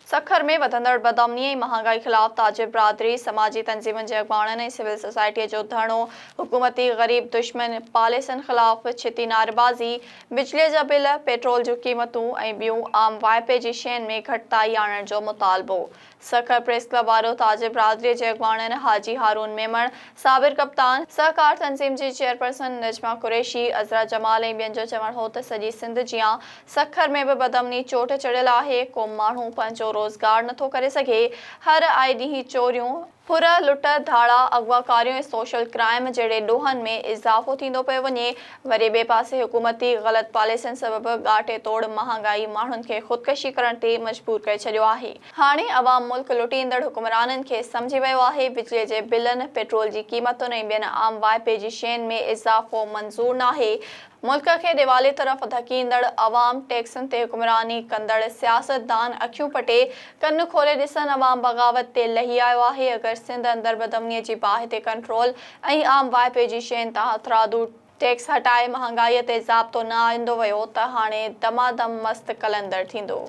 सखर में वधंदड़ बदअमनी ऐं महांगाई ख़िलाफ़ ताजिर बिरादरी, समाजी तंज़ीमुनि जे अॻुवाणनि ऐं सिविल सोसाइटीअ जो धरणो, हुकूमती ग़रीब दुश्मन पॉलिसियुनि ख़िलाफ़ छिती नारेबाज़ी, बिजलीअ जा बिल, पेट्रोल जूं क़ीमतूं ऐं ॿियूं आम वाइपे जी शयुनि में घटिताई आणण जो मुतालबो। सखर प्रेस क्लब वारो ताजिर बिरादरीअ जे अॻुवाणनि हाजी हारून मेमण, साबिर कप्तान, सहकार तंज़ीम जी चेयरपर्सन नजमा कुरैशी, अज़रा जमाल ऐं ॿियनि जो चवणु हो त सॼी सिंध जियां सखर में बि बदअमनी चोट चढ़ियल आहे। को माण्हू पंहिंजो रोज़गार नथो करे सघे। हर आए ॾींहुं चोरियूं, फुर, लुट, धाड़ा, अगवाकारियूं ऐं सोशल क्राइम जहिड़े ॾोहनि में इज़ाफ़ो थींदो पियो वञे। वरी ॿिए पासे हुकूमती ग़लति पॉलिसियुनि सबबि ॻाटे तोड़ महांगाई माण्हुनि खे ख़ुदकशी करण ते मजबूर करे छॾियो आहे। हाणे अवाम मुल्क लुटींदड़ हुक्मराननि खे सम्झी वियो आहे। बिजलीअ जे बिलनि, पेट्रोल जी क़ीमतुनि ऐं ॿियनि आम वाइपे जी शयुनि में इज़ाफ़ो मंज़ूर नाहे। मुल्क खे दिवाली तरफ़ धकींदड़ अवाम, टैक्सनि ते हुक्मरानी कंदड़ सियासतदान अखियूं पटे कन खोले ॾिसनि, अवाम बग़ावत ते लही आयो आहे। अगरि सिंध अंदरि बदअमनीअ जी बाहि ते कंट्रोल ऐं आम वाइपे जी शयुनि तां हथरादू टैक्स हटाए महांगाईअ ते ज़ाब्तो न आंदो वियो त हाणे दमादम मस्त कलंदर थींदो।